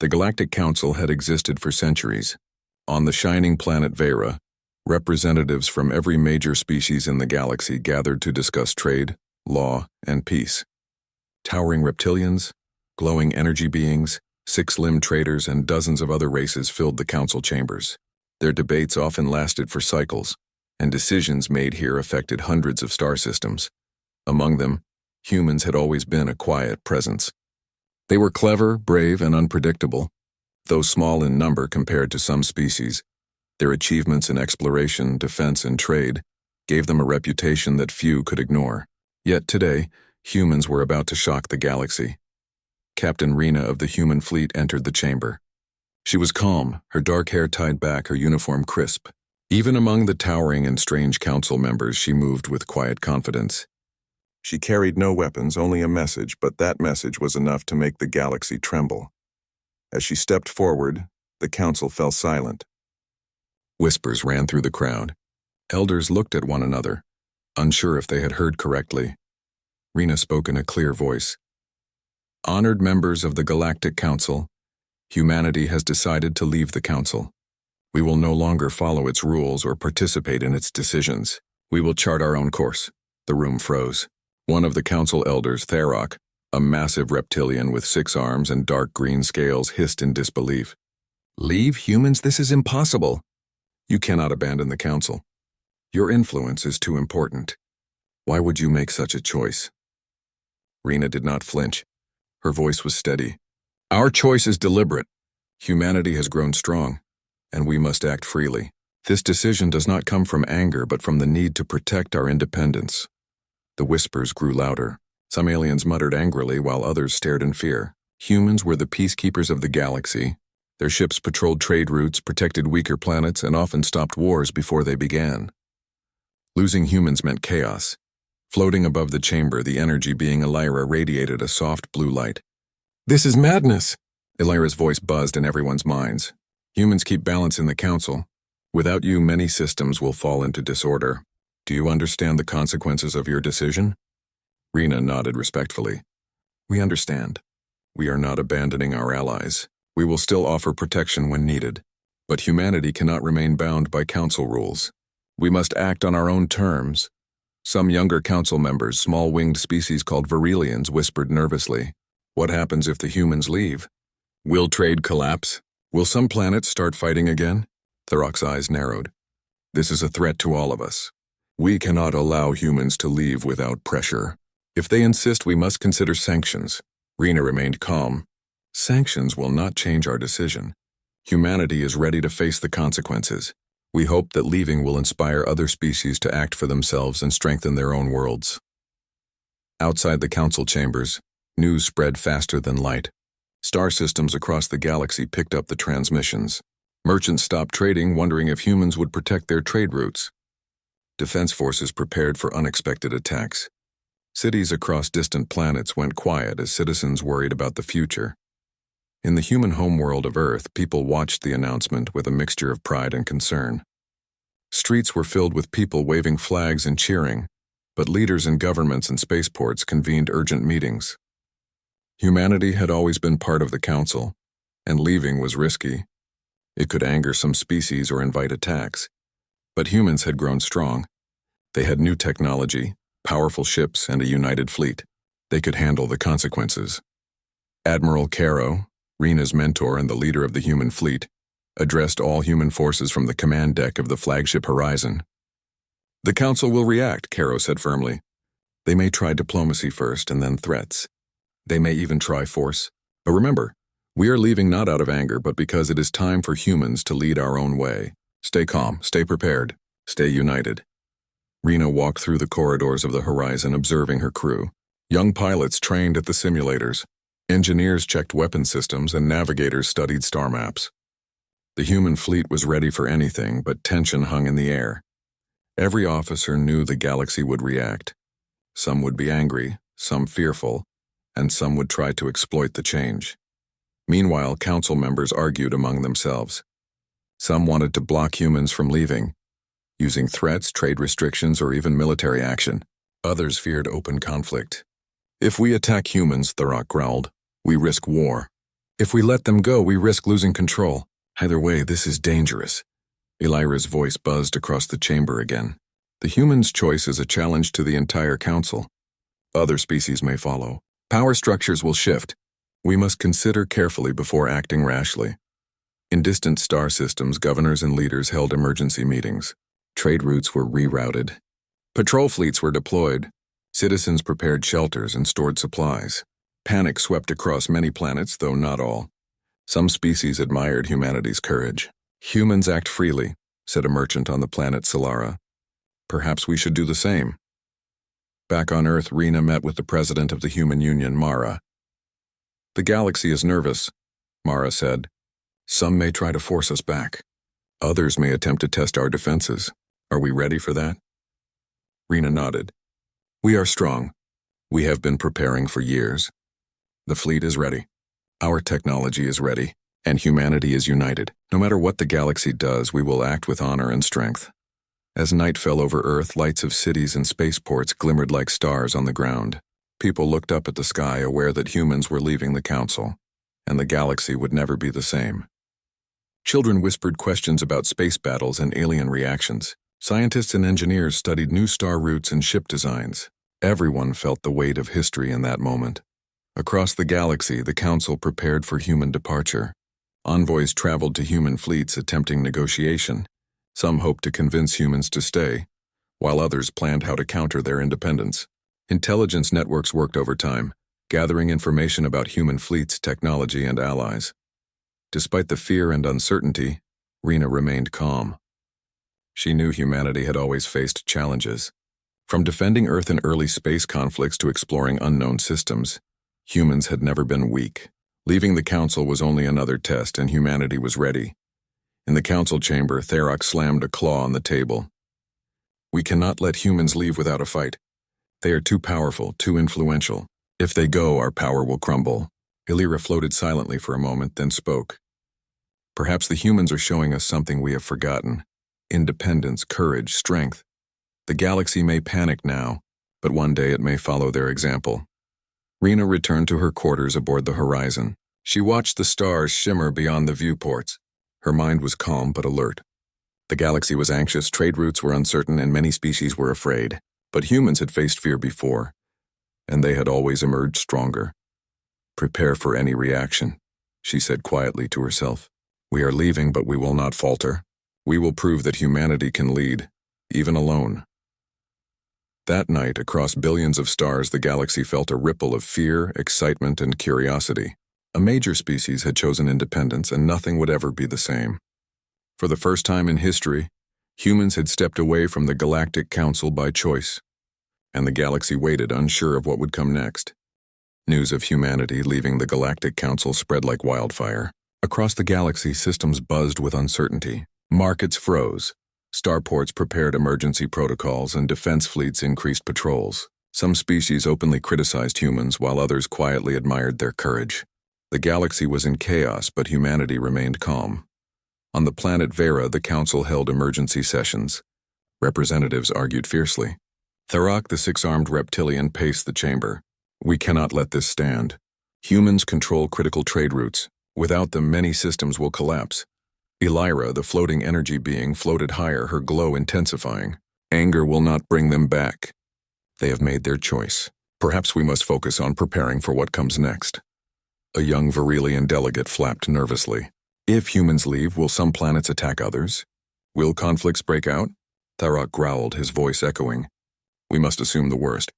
The Galactic Council had existed for centuries. On the shining planet Vera, representatives from every major species in the galaxy gathered to discuss trade, law, and peace. Towering reptilians, glowing energy beings, six-limbed traders, and dozens of other races filled the council chambers. Their debates often lasted for cycles, and decisions made here affected hundreds of star systems. Among them, humans had always been a quiet presence. They were clever, brave, and unpredictable. Though small in number compared to some species, their achievements in exploration, defense, and trade gave them a reputation that few could ignore. Yet today, humans were about to shock the galaxy. Captain Rena of the human fleet entered the chamber. She was calm, her dark hair tied back, her uniform crisp. Even among the towering and strange council members, she moved with quiet confidence. She carried no weapons, only a message, but that message was enough to make the galaxy tremble. As she stepped forward, the council fell silent. Whispers ran through the crowd. Elders looked at one another, unsure if they had heard correctly. Rena spoke in a clear voice. Honored members of the Galactic Council, humanity has decided to leave the Council. We will no longer follow its rules or participate in its decisions. We will chart our own course. The room froze. One of the Council elders, Tharok, a massive reptilian with 6 arms and dark green scales, hissed in disbelief. Leave humans? This is impossible. You cannot abandon the Council. Your influence is too important. Why would you make such a choice? Rena did not flinch. Her voice was steady. Our choice is deliberate. Humanity has grown strong, and we must act freely. This decision does not come from anger, but from the need to protect our independence. The whispers grew louder. Some aliens muttered angrily while others stared in fear. Humans were the peacekeepers of the galaxy. Their ships patrolled trade routes, protected weaker planets, and often stopped wars before they began. Losing humans meant chaos. Floating above the chamber, the energy being Elira radiated a soft blue light. This is madness! Elira's voice buzzed in everyone's minds. Humans keep balance in the Council. Without you, many systems will fall into disorder. Do you understand the consequences of your decision? Rena nodded respectfully. We understand. We are not abandoning our allies. We will still offer protection when needed. But humanity cannot remain bound by Council rules. We must act on our own terms. Some younger Council members, small-winged species called Virelians, whispered nervously. What happens if the humans leave? Will trade collapse? Will some planets start fighting again? Tharok's eyes narrowed. This is a threat to all of us. We cannot allow humans to leave without pressure. If they insist, we must consider sanctions. Rena remained calm. Sanctions will not change our decision. Humanity is ready to face the consequences. We hope that leaving will inspire other species to act for themselves and strengthen their own worlds. Outside the Council chambers, news spread faster than light. Star systems across the galaxy picked up the transmissions. Merchants stopped trading, wondering if humans would protect their trade routes. Defense forces prepared for unexpected attacks. Cities across distant planets went quiet as citizens worried about the future. In the human homeworld of Earth, people watched the announcement with a mixture of pride and concern. Streets were filled with people waving flags and cheering, but leaders in governments and spaceports convened urgent meetings. Humanity had always been part of the Council, and leaving was risky. It could anger some species or invite attacks. But humans had grown strong. They had new technology, powerful ships, and a united fleet. They could handle the consequences. Admiral Caro, Rena's mentor and the leader of the human fleet, addressed all human forces from the command deck of the flagship Horizon. The Council will react, Caro said firmly. They may try diplomacy first and then threats. They may even try force. But remember, we are leaving not out of anger, but because it is time for humans to lead our own way. Stay calm, stay prepared, stay united. Rena walked through the corridors of the Horizon, observing her crew. Young pilots trained at the simulators. Engineers checked weapon systems and navigators studied star maps. The human fleet was ready for anything, but tension hung in the air. Every officer knew the galaxy would react. Some would be angry, some fearful, and some would try to exploit the change. Meanwhile, Council members argued among themselves. Some wanted to block humans from leaving, using threats, trade restrictions, or even military action. Others feared open conflict. If we attack humans, Tharok growled, we risk war. If we let them go, we risk losing control. Either way, this is dangerous. Elira's voice buzzed across the chamber again. The human's choice is a challenge to the entire council. Other species may follow. Power structures will shift. We must consider carefully before acting rashly. In distant star systems, governors and leaders held emergency meetings. Trade routes were rerouted. Patrol fleets were deployed. Citizens prepared shelters and stored supplies. Panic swept across many planets, though not all. Some species admired humanity's courage. Humans act freely, said a merchant on the planet Solara. Perhaps we should do the same. Back on Earth, Rena met with the president of the Human Union, Mara. The galaxy is nervous, Mara said. Some may try to force us back. Others may attempt to test our defenses. Are we ready for that? Rena nodded. We are strong. We have been preparing for years. The fleet is ready. Our technology is ready, and humanity is united. No matter what the galaxy does, we will act with honor and strength. As night fell over Earth, lights of cities and spaceports glimmered like stars on the ground. People looked up at the sky, aware that humans were leaving the council, and the galaxy would never be the same. Children whispered questions about space battles and alien reactions. Scientists and engineers studied new star routes and ship designs. Everyone felt the weight of history in that moment. Across the galaxy, the council prepared for human departure. Envoys traveled to human fleets attempting negotiation. Some hoped to convince humans to stay, while others planned how to counter their independence. Intelligence networks worked overtime, gathering information about human fleets, technology, and allies. Despite the fear and uncertainty, Rena remained calm. She knew humanity had always faced challenges. From defending Earth in early space conflicts to exploring unknown systems, humans had never been weak. Leaving the council was only another test, and humanity was ready. In the council chamber, Tharok slammed a claw on the table. We cannot let humans leave without a fight. They are too powerful, too influential. If they go, our power will crumble. Elira floated silently for a moment, then spoke. Perhaps the humans are showing us something we have forgotten. Independence, courage, strength. The galaxy may panic now, but one day it may follow their example. Rena returned to her quarters aboard the Horizon. She watched the stars shimmer beyond the viewports. Her mind was calm but alert. The galaxy was anxious, trade routes were uncertain, and many species were afraid. But humans had faced fear before, and they had always emerged stronger. Prepare for any reaction, she said quietly to herself. We are leaving, but we will not falter. We will prove that humanity can lead, even alone. That night, across billions of stars, the galaxy felt a ripple of fear, excitement, and curiosity. A major species had chosen independence, and nothing would ever be the same. For the first time in history, humans had stepped away from the Galactic Council by choice, and the galaxy waited, unsure of what would come next. News of humanity leaving the Galactic Council spread like wildfire. Across the galaxy, systems buzzed with uncertainty. Markets froze. Starports prepared emergency protocols, and defense fleets increased patrols. Some species openly criticized humans, while others quietly admired their courage. The galaxy was in chaos, but humanity remained calm. On the planet Vera, the council held emergency sessions. Representatives argued fiercely. Tharok, the six-armed reptilian, paced the chamber. We cannot let this stand. Humans control critical trade routes. Without them, many systems will collapse. Elira, the floating energy being, floated higher, her glow intensifying. Anger will not bring them back. They have made their choice. Perhaps we must focus on preparing for what comes next. A young Virilian delegate flapped nervously. If humans leave, will some planets attack others? Will conflicts break out? Tharok growled, his voice echoing. We must assume the worst.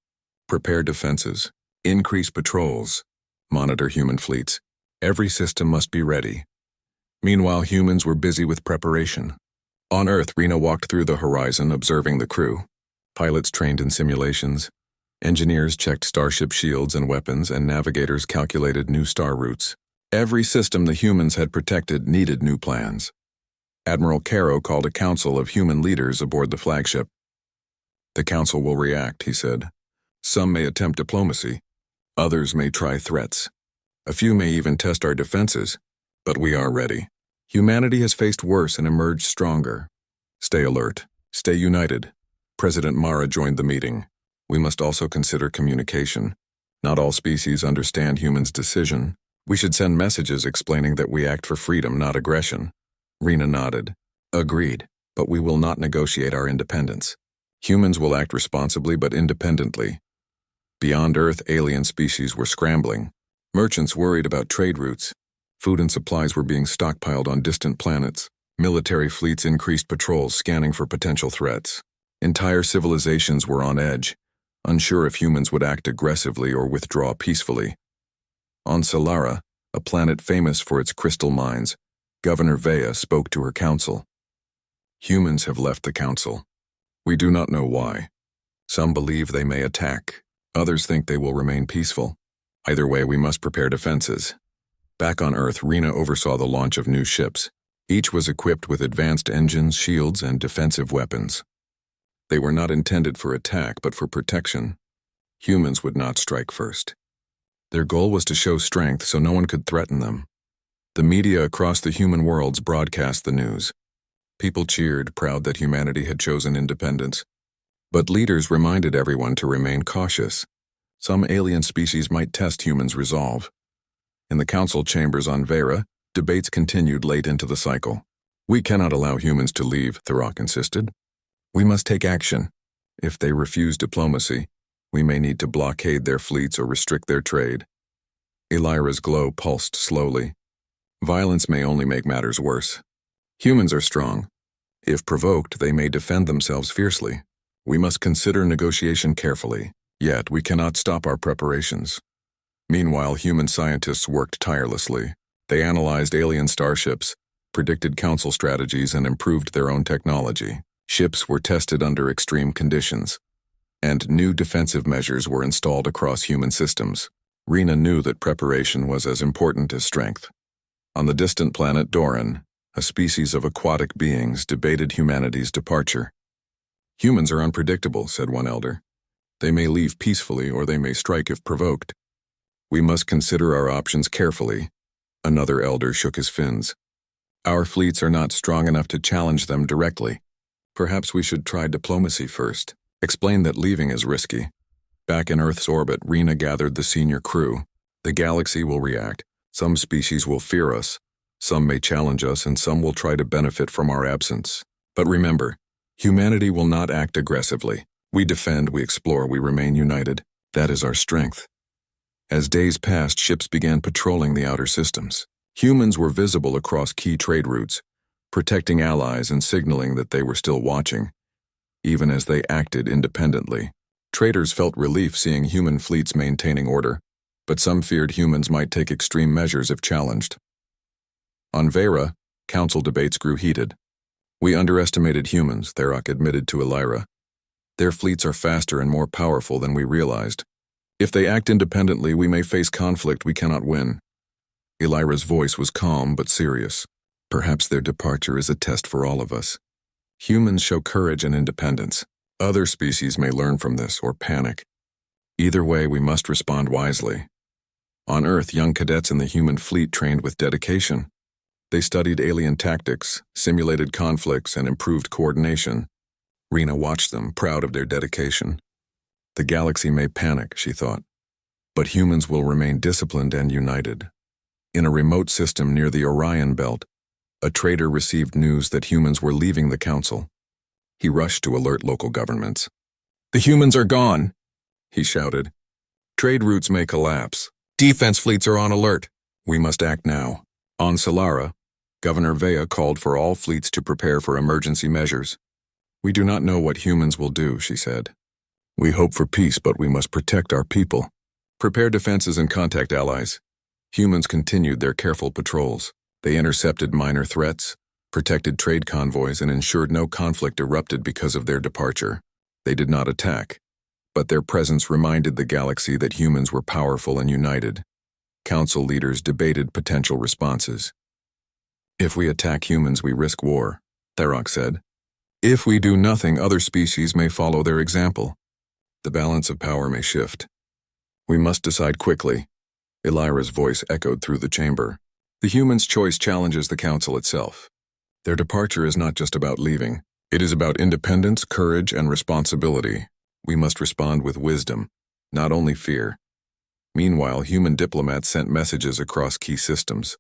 Prepare defenses. Increase patrols. Monitor human fleets. Every system must be ready. Meanwhile, humans were busy with preparation. On Earth, Rena walked through the Horizon, observing the crew. Pilots trained in simulations. Engineers checked starship shields and weapons, and navigators calculated new star routes. Every system the humans had protected needed new plans. Admiral Caro called a council of human leaders aboard the flagship. The council will react, he said. Some may attempt diplomacy. Others may try threats. A few may even test our defenses. But we are ready. Humanity has faced worse and emerged stronger. Stay alert. Stay united. President Mara joined the meeting. We must also consider communication. Not all species understand humans' decision, We should send messages explaining that we act for freedom, not aggression. Rena nodded. Agreed, but we will not negotiate our independence. Humans will act responsibly but independently. Beyond Earth, alien species were scrambling. Merchants worried about trade routes. Food and supplies were being stockpiled on distant planets. Military fleets increased patrols, scanning for potential threats. Entire civilizations were on edge, unsure if humans would act aggressively or withdraw peacefully. On Solara, a planet famous for its crystal mines, Governor Vea spoke to her council. Humans have left the council. We do not know why. Some believe they may attack. Others think they will remain peaceful. Either way, we must prepare defenses. Back on Earth, Rena oversaw the launch of new ships. Each was equipped with advanced engines, shields, and defensive weapons. They were not intended for attack, but for protection. Humans would not strike first. Their goal was to show strength so no one could threaten them. The media across the human worlds broadcast the news. People cheered, proud that humanity had chosen independence. But leaders reminded everyone to remain cautious. Some alien species might test humans' resolve. In the council chambers on Vera, debates continued late into the cycle. We cannot allow humans to leave, Thurok insisted. We must take action. If they refuse diplomacy, we may need to blockade their fleets or restrict their trade. Elira's glow pulsed slowly. Violence may only make matters worse. Humans are strong. If provoked, they may defend themselves fiercely. We must consider negotiation carefully, yet we cannot stop our preparations. Meanwhile, human scientists worked tirelessly. They analyzed alien starships, predicted council strategies, and improved their own technology. Ships were tested under extreme conditions, and new defensive measures were installed across human systems. Rena knew that preparation was as important as strength. On the distant planet Doran, a species of aquatic beings debated humanity's departure. Humans are unpredictable, said one elder. They may leave peacefully or they may strike if provoked. We must consider our options carefully. Another elder shook his fins. Our fleets are not strong enough to challenge them directly. Perhaps we should try diplomacy first. Explain that leaving is risky. Back in Earth's orbit, Rena gathered the senior crew. The galaxy will react. Some species will fear us. Some may challenge us, and some will try to benefit from our absence. But remember, humanity will not act aggressively. We defend, we explore, we remain united. That is our strength. As days passed, ships began patrolling the outer systems. Humans were visible across key trade routes, protecting allies and signaling that they were still watching, even as they acted independently. Traders felt relief seeing human fleets maintaining order, but some feared humans might take extreme measures if challenged. On Vera, council debates grew heated. We underestimated humans, Thurok admitted to Elira. Their fleets are faster and more powerful than we realized. If they act independently, we may face conflict we cannot win. Elira's voice was calm but serious. Perhaps their departure is a test for all of us. Humans show courage and independence. Other species may learn from this or panic. Either way, we must respond wisely. On Earth, young cadets in the human fleet trained with dedication. They studied alien tactics, simulated conflicts, and improved coordination. Rena watched them, proud of their dedication. The galaxy may panic, she thought, but humans will remain disciplined and united. In a remote system near the Orion belt, a trader received news that humans were leaving the council. He rushed to alert local governments. "The humans are gone," he shouted. "Trade routes may collapse. Defense fleets are on alert. We must act now." On Solara, Governor Vea called for all fleets to prepare for emergency measures. "We do not know what humans will do," she said. "We hope for peace, but we must protect our people. Prepare defenses and contact allies." Humans continued their careful patrols. They intercepted minor threats, protected trade convoys, and ensured no conflict erupted because of their departure. They did not attack, but their presence reminded the galaxy that humans were powerful and united. Council leaders debated potential responses. "If we attack humans, we risk war," Thurok said. "If we do nothing, other species may follow their example. The balance of power may shift. We must decide quickly." Elira's voice echoed through the chamber. "The human's choice challenges the council itself. Their departure is not just about leaving. It is about independence, courage, and responsibility. We must respond with wisdom, not only fear." Meanwhile, human diplomats sent messages across key systems.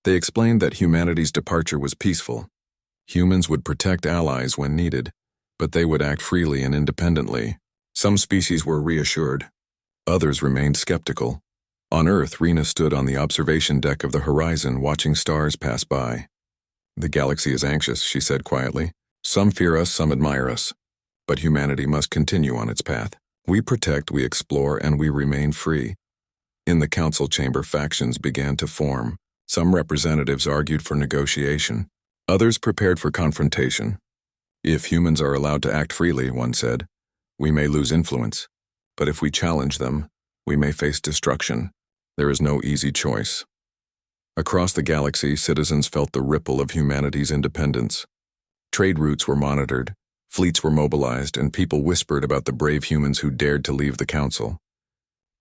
They explained that humanity's departure was peaceful. Humans would protect allies when needed, but they would act freely and independently. Some species were reassured. Others remained skeptical. On Earth, Rena stood on the observation deck of the horizon watching stars pass by. "The galaxy is anxious," she said quietly. "Some fear us, some admire us. But humanity must continue on its path. We protect, we explore, and we remain free." In the council chamber, factions began to form. Some representatives argued for negotiation. Others prepared for confrontation. "If humans are allowed to act freely," one said, "we may lose influence. But if we challenge them, we may face destruction. There is no easy choice." Across the galaxy, citizens felt the ripple of humanity's independence. Trade routes were monitored, fleets were mobilized, and people whispered about the brave humans who dared to leave the council.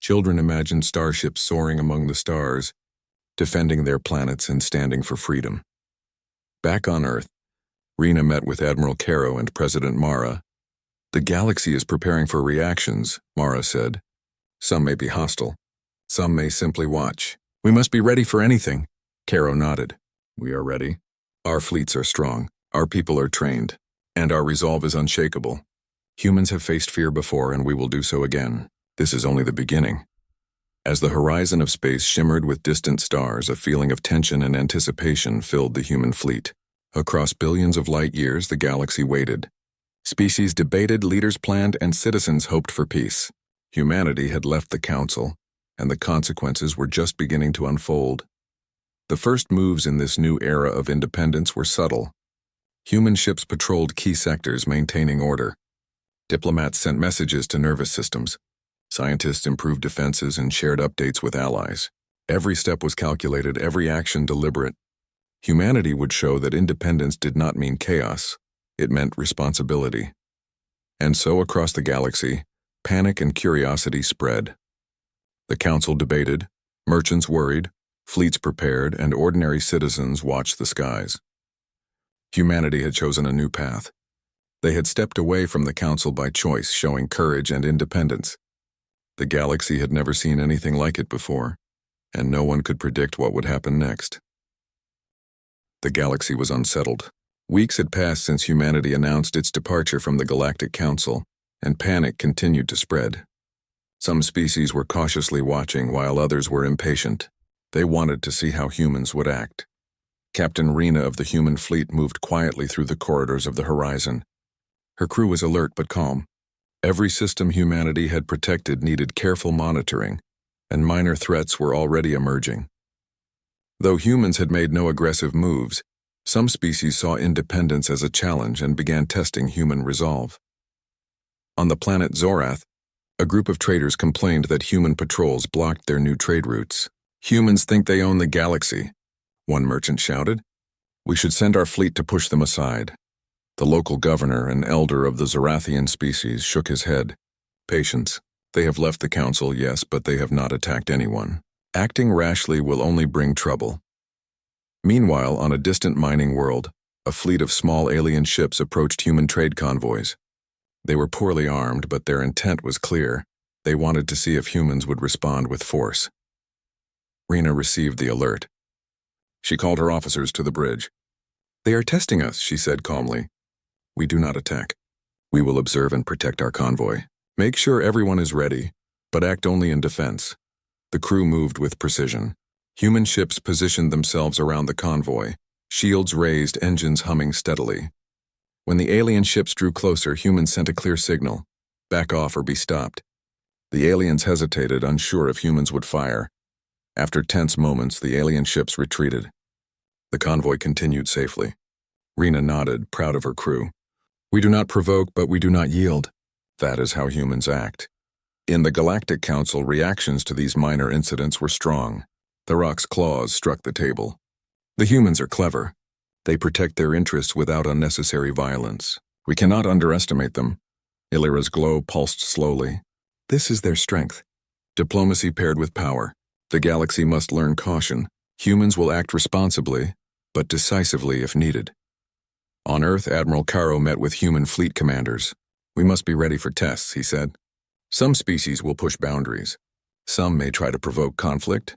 Children imagined starships soaring among the stars, defending their planets and standing for freedom. Back on Earth, Rena met with Admiral Caro and President Mara. "The galaxy is preparing for reactions," Mara said. "Some may be hostile. Some may simply watch. We must be ready for anything." Caro nodded. "We are ready. Our fleets are strong, our people are trained, and our resolve is unshakable. Humans have faced fear before, and we will do so again. This is only the beginning." As the horizon of space shimmered with distant stars, a feeling of tension and anticipation filled the human fleet. Across billions of light years, the galaxy waited. Species debated, leaders planned, and citizens hoped for peace. Humanity had left the council, and the consequences were just beginning to unfold. The first moves in this new era of independence were subtle. Human ships patrolled key sectors, maintaining order. Diplomats sent messages to nervous systems. Scientists improved defenses and shared updates with allies. Every step was calculated, every action deliberate. Humanity would show that independence did not mean chaos. It meant responsibility. And so across the galaxy, panic and curiosity spread. The council debated, merchants worried, fleets prepared, and ordinary citizens watched the skies. Humanity had chosen a new path. They had stepped away from the council by choice, showing courage and independence. The galaxy had never seen anything like it before, and no one could predict what would happen next. The galaxy was unsettled. Weeks had passed since humanity announced its departure from the Galactic Council, and panic continued to spread. Some species were cautiously watching while others were impatient. They wanted to see how humans would act. Captain Rena of the human fleet moved quietly through the corridors of the horizon. Her crew was alert but calm. Every system humanity had protected needed careful monitoring, and minor threats were already emerging. Though humans had made no aggressive moves, some species saw independence as a challenge and began testing human resolve. On the planet Zorath, a group of traders complained that human patrols blocked their new trade routes. "Humans think they own the galaxy," one merchant shouted. "We should send our fleet to push them aside." The local governor, an elder of the Zorathian species, shook his head. "Patience. They have left the council, yes, but they have not attacked anyone. Acting rashly will only bring trouble." Meanwhile, on a distant mining world, a fleet of small alien ships approached human trade convoys. They were poorly armed, but their intent was clear. They wanted to see if humans would respond with force. Rena received the alert. She called her officers to the bridge. "They are testing us," she said calmly. "We do not attack. We will observe and protect our convoy. Make sure everyone is ready, but act only in defense." The crew moved with precision. Human ships positioned themselves around the convoy, shields raised, engines humming steadily. When the alien ships drew closer, humans sent a clear signal: back off or be stopped. The aliens hesitated, unsure if humans would fire. After tense moments, the alien ships retreated. The convoy continued safely. Rena nodded, proud of her crew. "We do not provoke, but we do not yield. That is how humans act." In the Galactic Council, reactions to these minor incidents were strong. The Rock's claws struck the table. "The humans are clever. They protect their interests without unnecessary violence. We cannot underestimate them." Illyra's glow pulsed slowly. "This is their strength. Diplomacy paired with power. The galaxy must learn caution. Humans will act responsibly, but decisively if needed." On Earth, Admiral Caro met with human fleet commanders. "We must be ready for tests," he said. "Some species will push boundaries. Some may try to provoke conflict,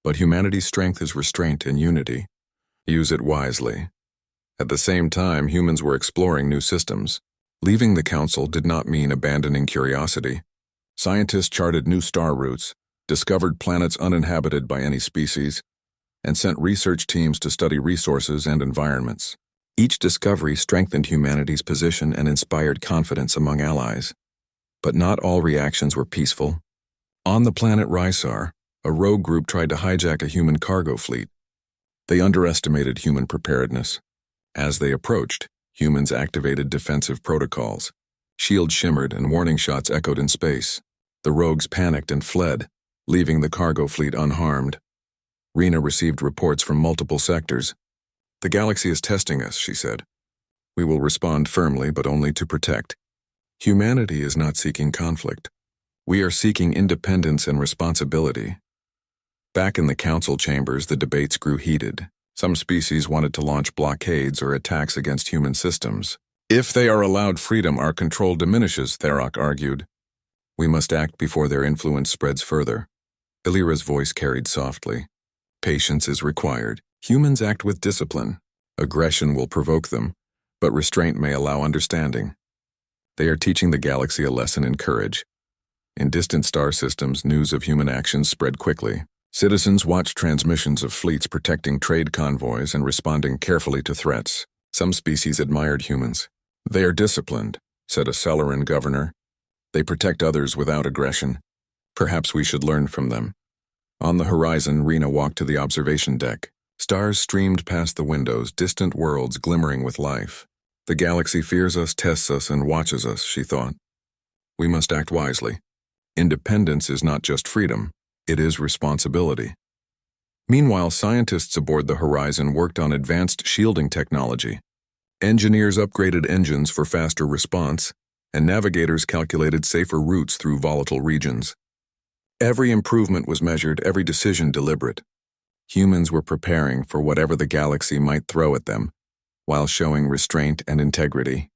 but humanity's strength is restraint and unity. Use it wisely. At the same time, humans were exploring new systems. Leaving the Council did not mean abandoning curiosity. Scientists charted new star routes, discovered planets uninhabited by any species, and sent research teams to study resources and environments. Each discovery strengthened humanity's position and inspired confidence among allies. But not all reactions were peaceful. On the planet Rysar, a rogue group tried to hijack a human cargo fleet. They underestimated human preparedness. As they approached, humans activated defensive protocols. Shields shimmered and warning shots echoed in space. The rogues panicked and fled, leaving the cargo fleet unharmed. Rena received reports from multiple sectors. "The galaxy is testing us," she said. "We will respond firmly, but only to protect. Humanity is not seeking conflict. We are seeking independence and responsibility." Back in the council chambers, the debates grew heated. Some species wanted to launch blockades or attacks against human systems. "If they are allowed freedom, our control diminishes," Tharok argued. "We must act before their influence spreads further." Illyra's voice carried softly. "Patience is required. Humans act with discipline. Aggression will provoke them, but restraint may allow understanding. They are teaching the galaxy a lesson in courage." In distant star systems, news of human actions spread quickly. Citizens watched transmissions of fleets protecting trade convoys and responding carefully to threats. Some species admired humans. "They are disciplined," said a Celeran governor. "They protect others without aggression. Perhaps we should learn from them." On the horizon, Rena walked to the observation deck. Stars streamed past the windows, distant worlds glimmering with life. "The galaxy fears us, tests us, and watches us," she thought. "We must act wisely. Independence is not just freedom, it is responsibility." Meanwhile, scientists aboard the horizon worked on advanced shielding technology. Engineers upgraded engines for faster response, and navigators calculated safer routes through volatile regions. Every improvement was measured, every decision deliberate. Humans were preparing for whatever the galaxy might throw at them, while showing restraint and integrity.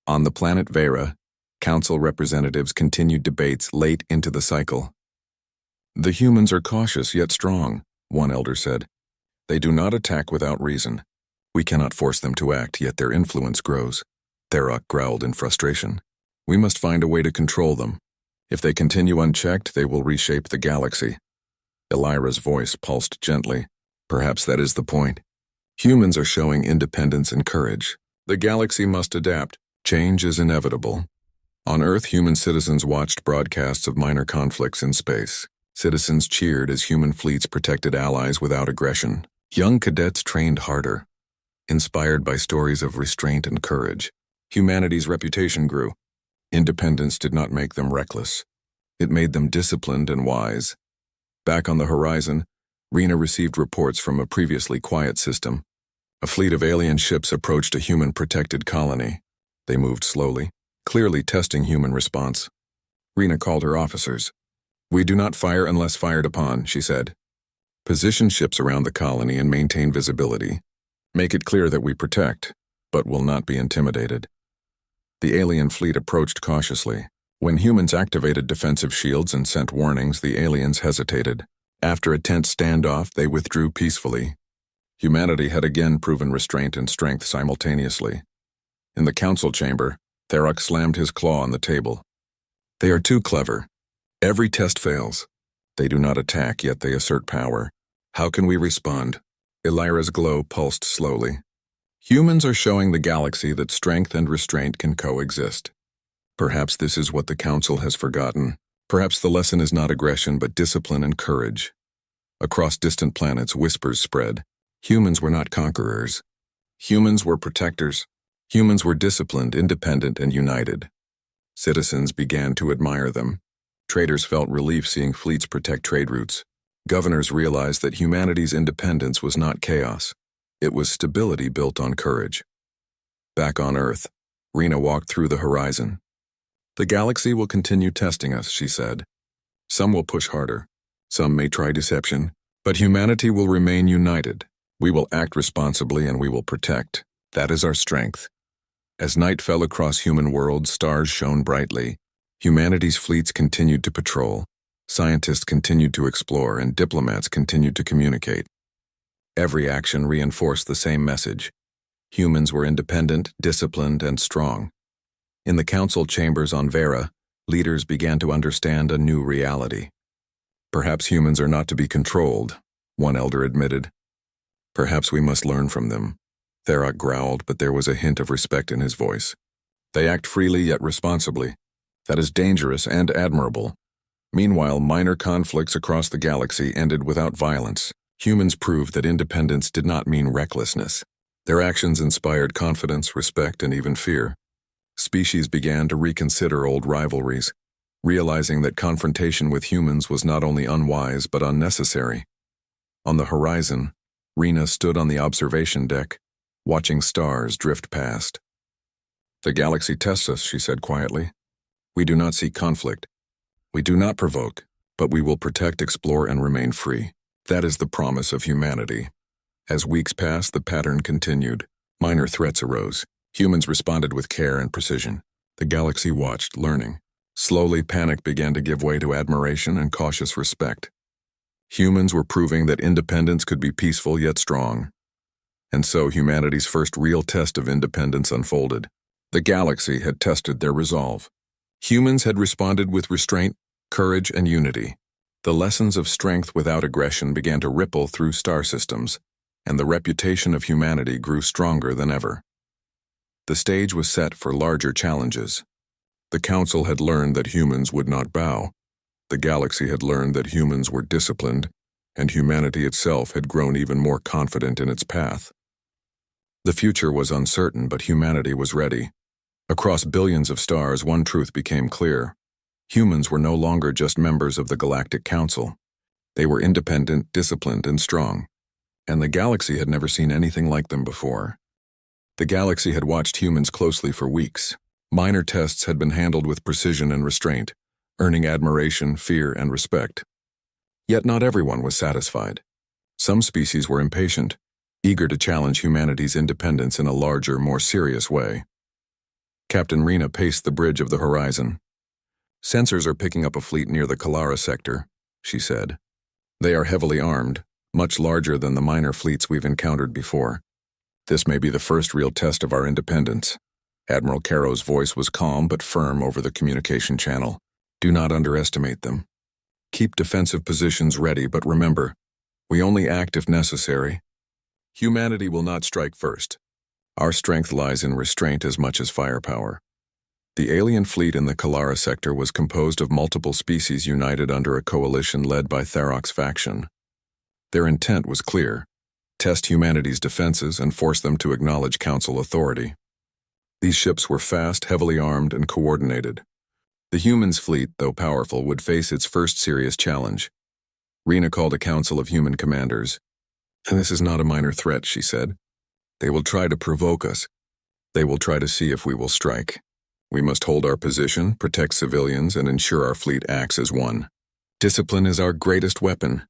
On the planet Vera, Council representatives continued debates late into the cycle. "The humans are cautious yet strong," one elder said. "They do not attack without reason. We cannot force them to act, yet their influence grows." Tharok growled in frustration. "We must find a way to control them. If they continue unchecked, they will reshape the galaxy." Illyra's voice pulsed gently. "Perhaps that is the point. Humans are showing independence and courage. The galaxy must adapt. Change is inevitable." On Earth, human citizens watched broadcasts of minor conflicts in space. Citizens cheered as human fleets protected allies without aggression. Young cadets trained harder. Inspired by stories of restraint and courage, humanity's reputation grew. Independence did not make them reckless. It made them disciplined and wise. Back on the horizon, Rena received reports from a previously quiet system. A fleet of alien ships approached a human-protected colony. They moved slowly, clearly testing human response. Rena called her officers. "We do not fire unless fired upon," she said. "Position ships around the colony and maintain visibility. Make it clear that we protect, but will not be intimidated." The alien fleet approached cautiously. When humans activated defensive shields and sent warnings, the aliens hesitated. After a tense standoff, they withdrew peacefully. Humanity had again proven restraint and strength simultaneously. In the council chamber, Tharok slammed his claw on the table. "They are too clever. Every test fails. They do not attack, yet they assert power. How can we respond?" Illyra's glow pulsed slowly. "Humans are showing the galaxy that strength and restraint can coexist. Perhaps this is what the Council has forgotten. Perhaps the lesson is not aggression, but discipline and courage." Across distant planets, whispers spread. Humans were not conquerors. Humans were protectors. Humans were disciplined, independent, and united. Citizens began to admire them. Traders felt relief seeing fleets protect trade routes. Governors realized that humanity's independence was not chaos. It was stability built on courage. Back on Earth, Rena walked through the horizon. "The galaxy will continue testing us," she said. "Some will push harder. Some may try deception. But humanity will remain united. We will act responsibly and we will protect. That is our strength." As night fell across human worlds, stars shone brightly. Humanity's fleets continued to patrol, scientists continued to explore, and diplomats continued to communicate. Every action reinforced the same message. Humans were independent, disciplined, and strong. In the council chambers on Vera, leaders began to understand a new reality. Perhaps humans are not to be controlled, one elder admitted. Perhaps we must learn from them. Tharok growled, but there was a hint of respect in his voice. They act freely yet responsibly. That is dangerous and admirable. Meanwhile, minor conflicts across the galaxy ended without violence. Humans proved that independence did not mean recklessness. Their actions inspired confidence, respect, and even fear. Species began to reconsider old rivalries, realizing that confrontation with humans was not only unwise but unnecessary. On the horizon, Rena stood on the observation deck, watching stars drift past. "The galaxy tests us," she said quietly. "We do not seek conflict. We do not provoke, but we will protect, explore, and remain free. That is the promise of humanity." As weeks passed, the pattern continued. Minor threats arose. Humans responded with care and precision. The galaxy watched, learning. Slowly, panic began to give way to admiration and cautious respect. Humans were proving that independence could be peaceful yet strong. And so humanity's first real test of independence unfolded. The galaxy had tested their resolve. Humans had responded with restraint, courage, and unity. The lessons of strength without aggression began to ripple through star systems, and the reputation of humanity grew stronger than ever. The stage was set for larger challenges. The Council had learned that humans would not bow. The galaxy had learned that humans were disciplined, and humanity itself had grown even more confident in its path. The future was uncertain, but humanity was ready. Across billions of stars, one truth became clear. Humans were no longer just members of the Galactic Council. They were independent, disciplined, and strong. And the galaxy had never seen anything like them before. The galaxy had watched humans closely for weeks. Minor tests had been handled with precision and restraint, earning admiration, fear, and respect. Yet not everyone was satisfied. Some species were impatient, eager to challenge humanity's independence in a larger, more serious way. Captain Rena paced the bridge of the horizon. "Sensors are picking up a fleet near the Kalara sector," she said. "They are heavily armed, much larger than the minor fleets we've encountered before. This may be the first real test of our independence." Admiral Caro's voice was calm but firm over the communication channel. "Do not underestimate them. Keep defensive positions ready, but remember, we only act if necessary. Humanity will not strike first. Our strength lies in restraint as much as firepower." The alien fleet in the Kalara sector was composed of multiple species united under a coalition led by Tharok's faction. Their intent was clear: test humanity's defenses and force them to acknowledge Council authority. These ships were fast, heavily armed, and coordinated. The humans' fleet, though powerful, would face its first serious challenge. Rena called a council of human commanders. "And this is not a minor threat," she said. "They will try to provoke us. They will try to see if we will strike. We must hold our position, protect civilians, and ensure our fleet acts as one. Discipline is our greatest weapon."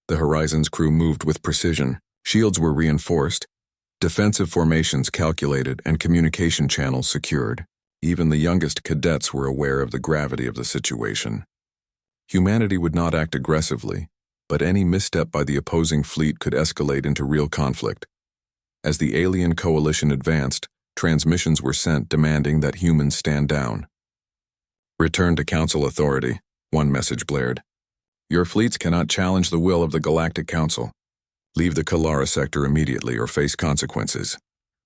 The Horizon's crew moved with precision. Shields were reinforced, defensive formations calculated, and communication channels secured. Even the youngest cadets were aware of the gravity of the situation. Humanity would not act aggressively, but any misstep by the opposing fleet could escalate into real conflict. As the alien coalition advanced, transmissions were sent demanding that humans stand down. "Return to Council authority," one message blared. "Your fleets cannot challenge the will of the Galactic Council. Leave the Kalara sector immediately or face consequences,"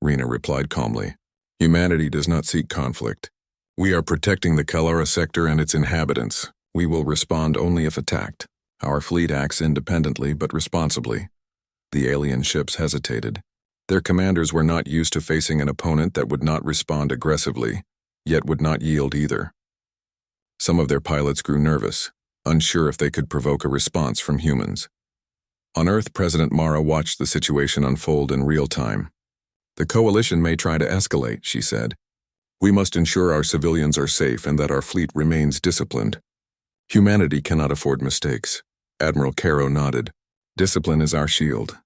Rena replied calmly. "Humanity does not seek conflict. We are protecting the Kalara sector and its inhabitants. We will respond only if attacked. Our fleet acts independently but responsibly." The alien ships hesitated. Their commanders were not used to facing an opponent that would not respond aggressively, yet would not yield either. Some of their pilots grew nervous, unsure if they could provoke a response from humans. On Earth, President Mara watched the situation unfold in real time. "The coalition may try to escalate," she said. "We must ensure our civilians are safe and that our fleet remains disciplined. Humanity cannot afford mistakes." Admiral Caro nodded. "Discipline is our shield.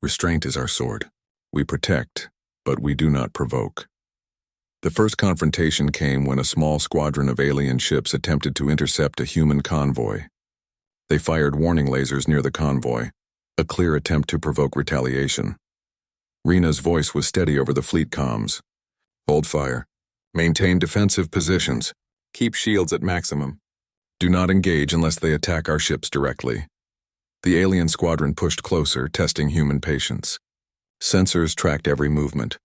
Restraint is our sword. We protect, but we do not provoke." The first confrontation came when a small squadron of alien ships attempted to intercept a human convoy. They fired warning lasers near the convoy, a clear attempt to provoke retaliation. Rena's voice was steady over the fleet comms. Hold fire. Maintain defensive positions. Keep shields at maximum. Do not engage unless they attack our ships directly. The alien squadron pushed closer, testing human patience. Sensors tracked every movement.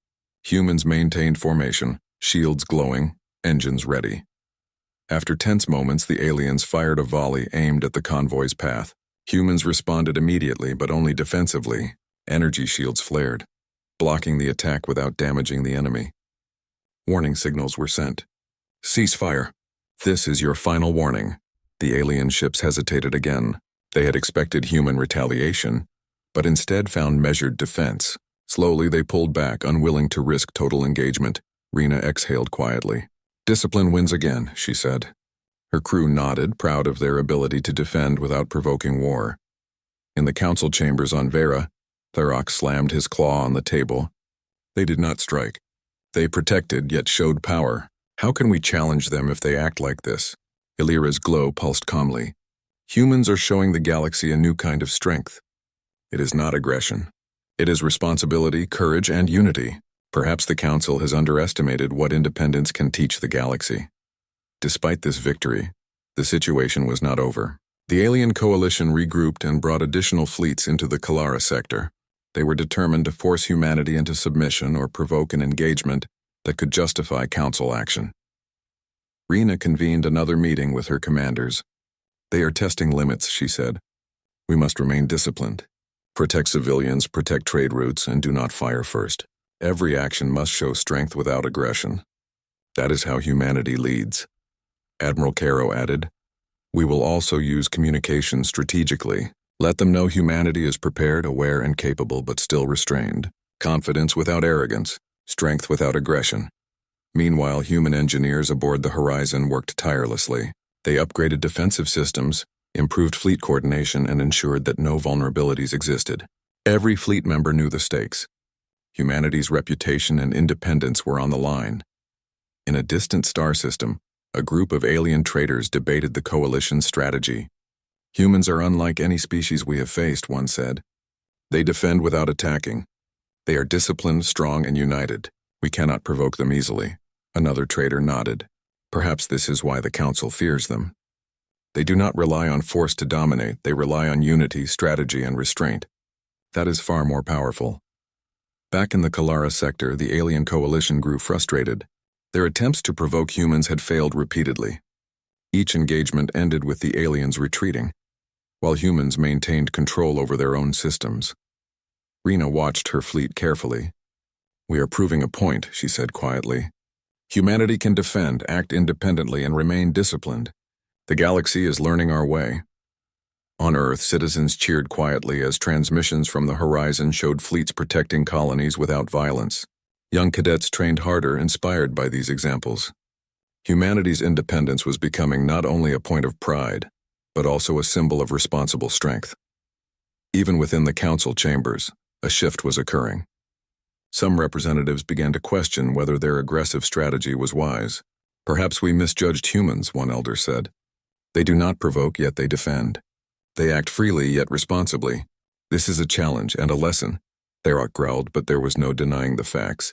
Humans maintained formation, shields glowing, engines ready. After tense moments, the aliens fired a volley aimed at the convoy's path. Humans responded immediately, but only defensively. Energy shields flared, blocking the attack without damaging the enemy. Warning signals were sent. Cease fire. This is your final warning. The alien ships hesitated again. They had expected human retaliation, but instead found measured defense. Slowly they pulled back, unwilling to risk total engagement. Rena exhaled quietly. Discipline wins again, she said. Her crew nodded, proud of their ability to defend without provoking war. In the council chambers on Vera, Tharok slammed his claw on the table. They did not strike. They protected, yet showed power. How can we challenge them if they act like this? Illyra's glow pulsed calmly. Humans are showing the galaxy a new kind of strength. It is not aggression. It is responsibility, courage, and unity. Perhaps the Council has underestimated what independence can teach the galaxy. Despite this victory, the situation was not over. The alien coalition regrouped and brought additional fleets into the Kalara sector. They were determined to force humanity into submission or provoke an engagement that could justify Council action. Rena convened another meeting with her commanders. They are testing limits, she said. We must remain disciplined. Protect civilians, protect trade routes, and do not fire first. Every action must show strength without aggression. That is how humanity leads. Admiral Caro added, we will also use communication strategically. Let them know humanity is prepared, aware, and capable, but still restrained. Confidence without arrogance, strength without aggression. Meanwhile, human engineers aboard the Horizon worked tirelessly. They upgraded defensive systems, improved fleet coordination, and ensured that no vulnerabilities existed. Every fleet member knew the stakes. Humanity's reputation and independence were on the line. In a distant star system, a group of alien traders debated the coalition's strategy. Humans are unlike any species we have faced, one said. They defend without attacking. They are disciplined, strong, and united. We cannot provoke them easily. Another trader nodded. Perhaps this is why the Council fears them. They do not rely on force to dominate. They rely on unity, strategy, and restraint. That is far more powerful. Back in the Kalara sector, the alien coalition grew frustrated. Their attempts to provoke humans had failed repeatedly. Each engagement ended with the aliens retreating, while humans maintained control over their own systems. Rena watched her fleet carefully. We are proving a point, she said quietly. Humanity can defend, act independently, and remain disciplined. The galaxy is learning our way. On Earth, citizens cheered quietly as transmissions from the Horizon showed fleets protecting colonies without violence. Young cadets trained harder, inspired by these examples. Humanity's independence was becoming not only a point of pride, but also a symbol of responsible strength. Even within the Council chambers, a shift was occurring. Some representatives began to question whether their aggressive strategy was wise. Perhaps we misjudged humans, one elder said. They do not provoke, yet they defend. They act freely, yet responsibly. This is a challenge and a lesson. Tharok growled, but there was no denying the facts.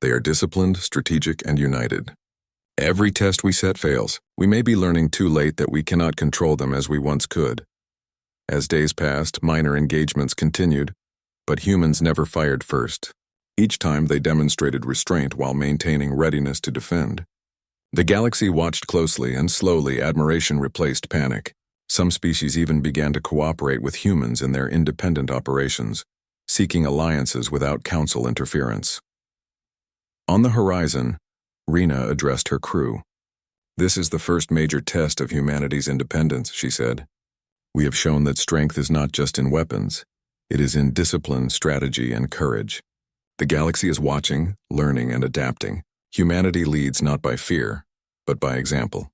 They are disciplined, strategic, and united. Every test we set fails. We may be learning too late that we cannot control them as we once could. As days passed, minor engagements continued, but humans never fired first. Each time they demonstrated restraint while maintaining readiness to defend. The galaxy watched closely, and slowly admiration replaced panic. Some species even began to cooperate with humans in their independent operations, seeking alliances without Council interference. On the Horizon, Rena addressed her crew. This is the first major test of humanity's independence, she said. We have shown that strength is not just in weapons. It is in discipline, strategy, and courage. The galaxy is watching, learning, and adapting. Humanity leads not by fear, but by example.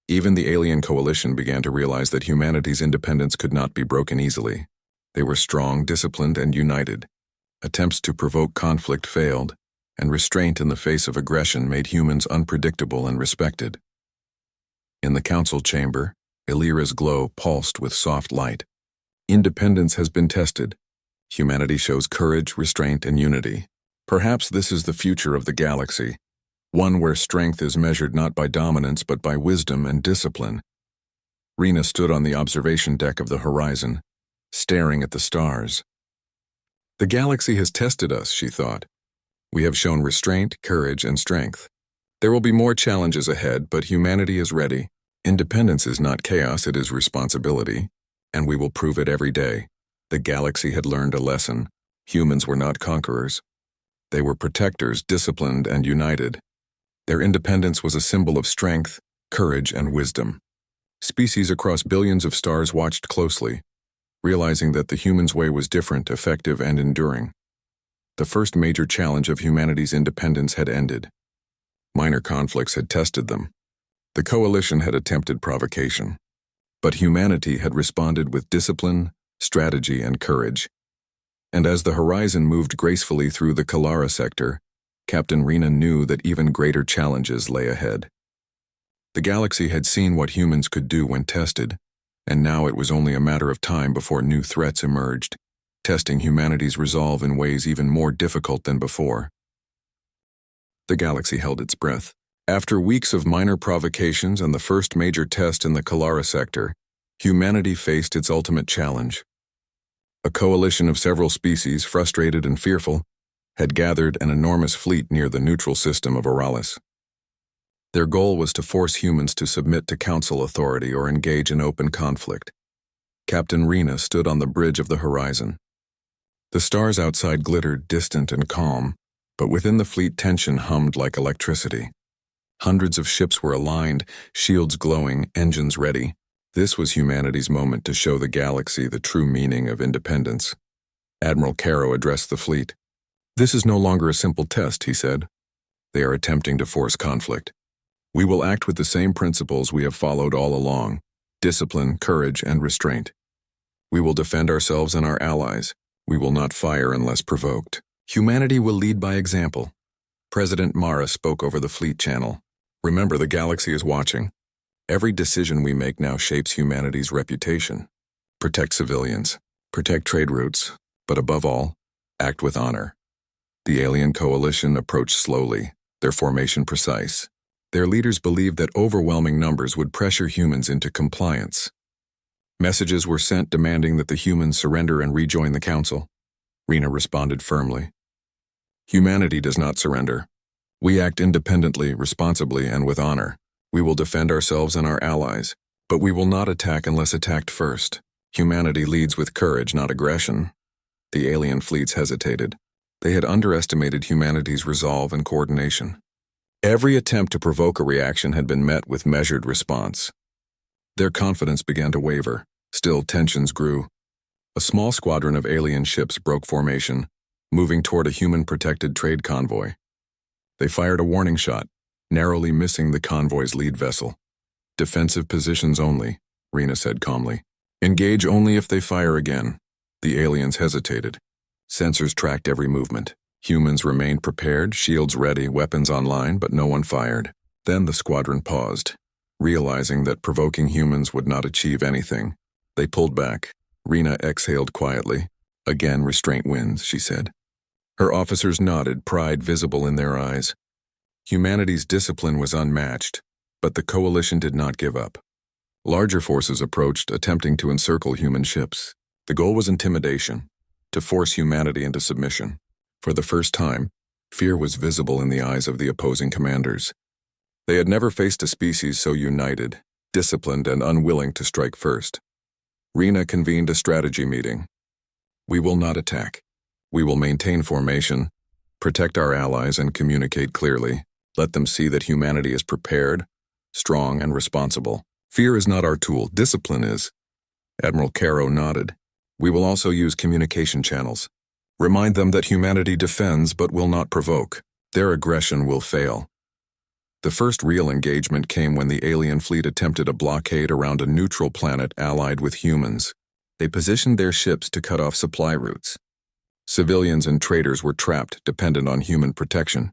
Even the alien coalition began to realize that humanity's independence could not be broken easily. They were strong, disciplined, and united. Attempts to provoke conflict failed, and restraint in the face of aggression made humans unpredictable and respected. In the council chamber, Illyria's glow pulsed with soft light. Independence has been tested. Humanity shows courage, restraint, and unity. Perhaps this is the future of the galaxy, one where strength is measured not by dominance but by wisdom and discipline. Rena stood on the observation deck of the horizon, staring at the stars. The galaxy has tested us, she thought. We have shown restraint, courage, and strength. There will be more challenges ahead, but humanity is ready. Independence is not chaos, it is responsibility, and we will prove it every day. The galaxy had learned a lesson. Humans were not conquerors. They were protectors, disciplined and united. Their independence was a symbol of strength, courage, and wisdom. Species across billions of stars watched closely, realizing that the human's way was different, effective, and enduring. The first major challenge of humanity's independence had ended. Minor conflicts had tested them. The coalition had attempted provocation. But humanity had responded with discipline, strategy, and courage. And as the horizon moved gracefully through the Kalara sector, Captain Rena knew that even greater challenges lay ahead. The galaxy had seen what humans could do when tested, and now it was only a matter of time before new threats emerged, testing humanity's resolve in ways even more difficult than before. The galaxy held its breath. After weeks of minor provocations and the first major test in the Kalara sector, humanity faced its ultimate challenge. A coalition of several species, frustrated and fearful, had gathered an enormous fleet near the neutral system of Oralis. Their goal was to force humans to submit to council authority or engage in open conflict. Captain Rena stood on the bridge of the horizon. The stars outside glittered, distant and calm, but within the fleet tension hummed like electricity. Hundreds of ships were aligned, shields glowing, engines ready. This was humanity's moment to show the galaxy the true meaning of independence. Admiral Caro addressed the fleet. "This is no longer a simple test," he said. "They are attempting to force conflict. We will act with the same principles we have followed all along: discipline, courage, and restraint. We will defend ourselves and our allies. We will not fire unless provoked. Humanity will lead by example." President Mara spoke over the fleet channel. "Remember, the galaxy is watching. Every decision we make now shapes humanity's reputation. Protect civilians, protect trade routes, but above all, act with honor." The alien coalition approached slowly, their formation precise. Their leaders believed that overwhelming numbers would pressure humans into compliance. Messages were sent demanding that the humans surrender and rejoin the council. Rena responded firmly. "Humanity does not surrender. We act independently, responsibly, and with honor. We will defend ourselves and our allies, but we will not attack unless attacked first. Humanity leads with courage, not aggression." The alien fleets hesitated. They had underestimated humanity's resolve and coordination. Every attempt to provoke a reaction had been met with measured response. Their confidence began to waver. Still, tensions grew. A small squadron of alien ships broke formation, moving toward a human-protected trade convoy. They fired a warning shot, narrowly missing the convoy's lead vessel. "Defensive positions only," Rena said calmly. "Engage only if they fire again." The aliens hesitated. Sensors tracked every movement. Humans remained prepared, shields ready, weapons online, but no one fired. Then the squadron paused, realizing that provoking humans would not achieve anything. They pulled back. Rena exhaled quietly. "Again, restraint wins," she said. Her officers nodded, pride visible in their eyes. Humanity's discipline was unmatched, but the coalition did not give up. Larger forces approached, attempting to encircle human ships. The goal was intimidation, to force humanity into submission. For the first time, fear was visible in the eyes of the opposing commanders. They had never faced a species so united, disciplined, and unwilling to strike first. Rena convened a strategy meeting. "We will not attack. We will maintain formation, protect our allies, and communicate clearly. Let them see that humanity is prepared, strong, and responsible. Fear is not our tool, discipline is." Admiral Caro nodded. "We will also use communication channels. Remind them that humanity defends but will not provoke. Their aggression will fail." The first real engagement came when the alien fleet attempted a blockade around a neutral planet allied with humans. They positioned their ships to cut off supply routes. Civilians and traders were trapped, dependent on human protection.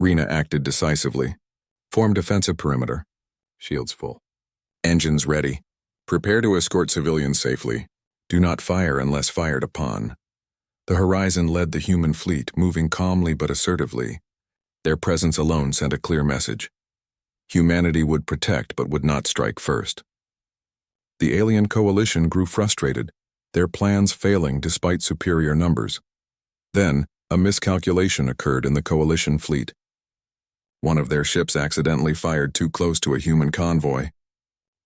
Rena acted decisively. Form defensive perimeter. Shields full. Engines ready. Prepare to escort civilians safely. Do not fire unless fired upon. The Horizon led the human fleet, moving calmly but assertively. Their presence alone sent a clear message. Humanity would protect but would not strike first. The alien coalition grew frustrated, their plans failing despite superior numbers. Then, a miscalculation occurred in the coalition fleet. One of their ships accidentally fired too close to a human convoy.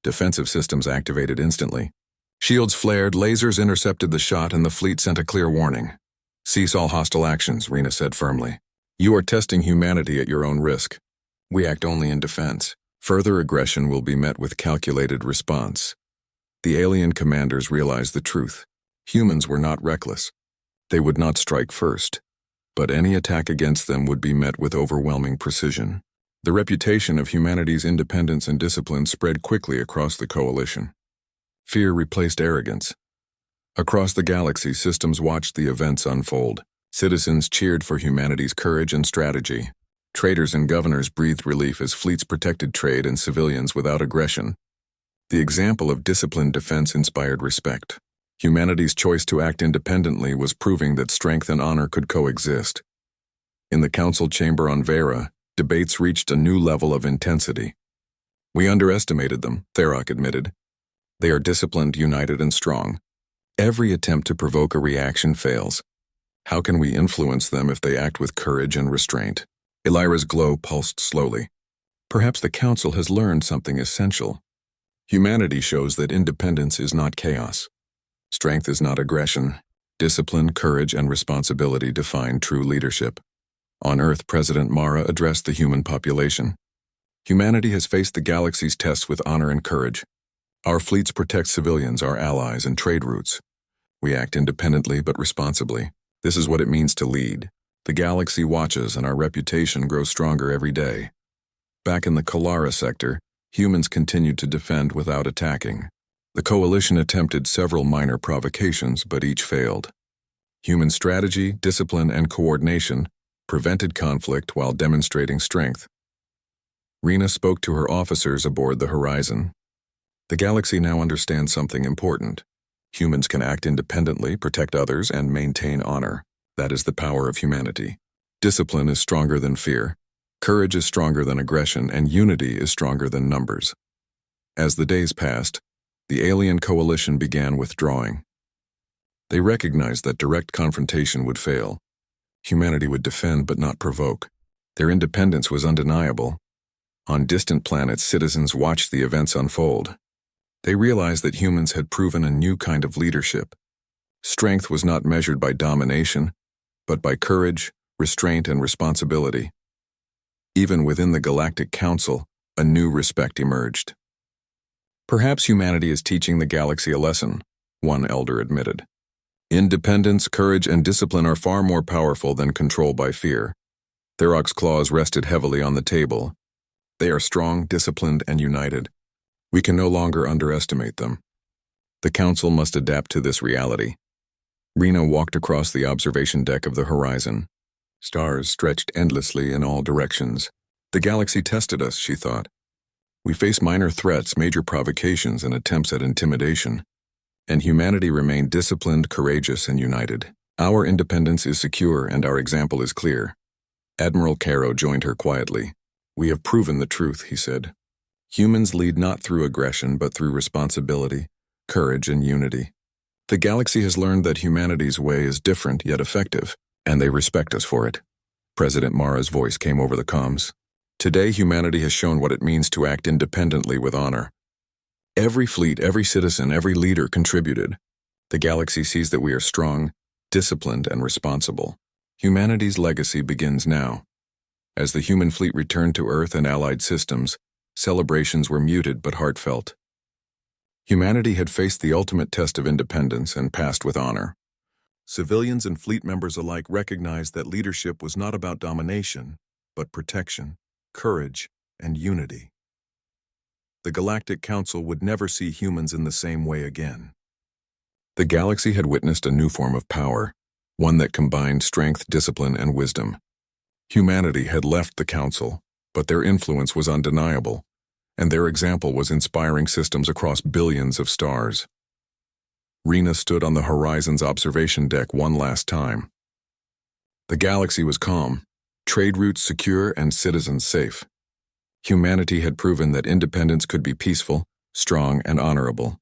Defensive systems activated instantly. Shields flared, lasers intercepted the shot, and the fleet sent a clear warning. Cease all hostile actions, Rena said firmly. You are testing humanity at your own risk. We act only in defense. Further aggression will be met with calculated response. The alien commanders realized the truth. Humans were not reckless. They would not strike first, but any attack against them would be met with overwhelming precision. The reputation of humanity's independence and discipline spread quickly across the coalition. Fear replaced arrogance. Across the galaxy, systems watched the events unfold. Citizens cheered for humanity's courage and strategy. Traders and governors breathed relief as fleets protected trade and civilians without aggression. The example of disciplined defense inspired respect. Humanity's choice to act independently was proving that strength and honor could coexist. In the council chamber on Vera, debates reached a new level of intensity. We underestimated them, Tharok admitted. They are disciplined, united, and strong. Every attempt to provoke a reaction fails. How can we influence them if they act with courage and restraint? Elira's glow pulsed slowly. Perhaps the council has learned something essential. Humanity shows that independence is not chaos. Strength is not aggression. Discipline, courage, and responsibility define true leadership. On Earth, President Mara addressed the human population. Humanity has faced the galaxy's tests with honor and courage. Our fleets protect civilians, our allies, and trade routes. We act independently but responsibly. This is what it means to lead. The galaxy watches and our reputation grows stronger every day. Back in the Kalara sector, humans continued to defend without attacking. The coalition attempted several minor provocations, but each failed. Human strategy, discipline, and coordination prevented conflict while demonstrating strength. Rena spoke to her officers aboard the Horizon. The galaxy now understands something important. Humans can act independently, protect others, and maintain honor. That is the power of humanity. Discipline is stronger than fear. Courage is stronger than aggression, and unity is stronger than numbers. As the days passed, the alien coalition began withdrawing. They recognized that direct confrontation would fail. Humanity would defend but not provoke. Their independence was undeniable. On distant planets, citizens watched the events unfold. They realized that humans had proven a new kind of leadership. Strength was not measured by domination, but by courage, restraint, and responsibility. Even within the Galactic Council, a new respect emerged. Perhaps humanity is teaching the galaxy a lesson, one elder admitted. Independence, courage, and discipline are far more powerful than control by fear. Tharok's claws rested heavily on the table. They are strong, disciplined, and united. We can no longer underestimate them. The Council must adapt to this reality. Rena walked across the observation deck of the Horizon. Stars stretched endlessly in all directions. The galaxy tested us, she thought. We face minor threats, major provocations, and attempts at intimidation. And humanity remained disciplined, courageous, and united. Our independence is secure and our example is clear. Admiral Caro joined her quietly. We have proven the truth, he said. Humans lead not through aggression, but through responsibility, courage, and unity. The galaxy has learned that humanity's way is different yet effective, and they respect us for it. President Mara's voice came over the comms. Today, humanity has shown what it means to act independently with honor. Every fleet, every citizen, every leader contributed. The galaxy sees that we are strong, disciplined, and responsible. Humanity's legacy begins now. As the human fleet returned to Earth and allied systems, celebrations were muted but heartfelt. Humanity had faced the ultimate test of independence and passed with honor. Civilians and fleet members alike recognized that leadership was not about domination, but protection, courage, and unity. The Galactic Council would never see humans in the same way again. The galaxy had witnessed a new form of power. one that combined strength, discipline, and wisdom. Humanity had left the Council, but their influence was undeniable, and their example was inspiring systems across billions of stars. Rena stood on the Horizon's observation deck one last time. The galaxy was calm, trade routes secure, and citizens safe. Humanity had proven that independence could be peaceful, strong, and honorable.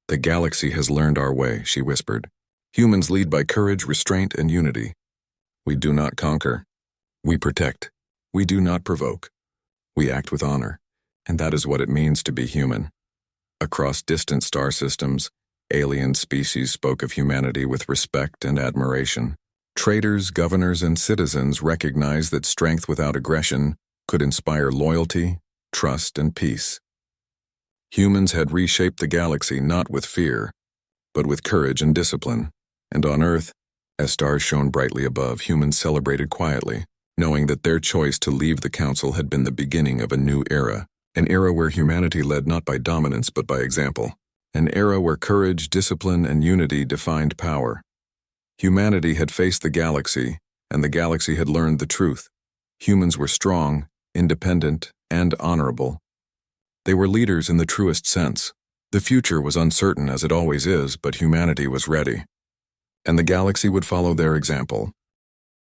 "The galaxy has learned our way," she whispered. "Humans lead by courage, restraint, and unity. We do not conquer. We protect. We do not provoke. We act with honor, and that is what it means to be human." Across distant star systems, alien species spoke of humanity with respect and admiration. Traders, governors, and citizens recognized that strength without aggression could inspire loyalty, trust, and peace. Humans had reshaped the galaxy not with fear, but with courage and discipline. And on Earth, as stars shone brightly above, humans celebrated quietly, knowing that their choice to leave the Council had been the beginning of a new era, an era where humanity led not by dominance but by example, an era where courage, discipline, and unity defined power. Humanity had faced the galaxy, and the galaxy had learned the truth. Humans were strong, independent, and honorable. They were leaders in the truest sense. The future was uncertain as it always is, but humanity was ready. And the galaxy would follow their example,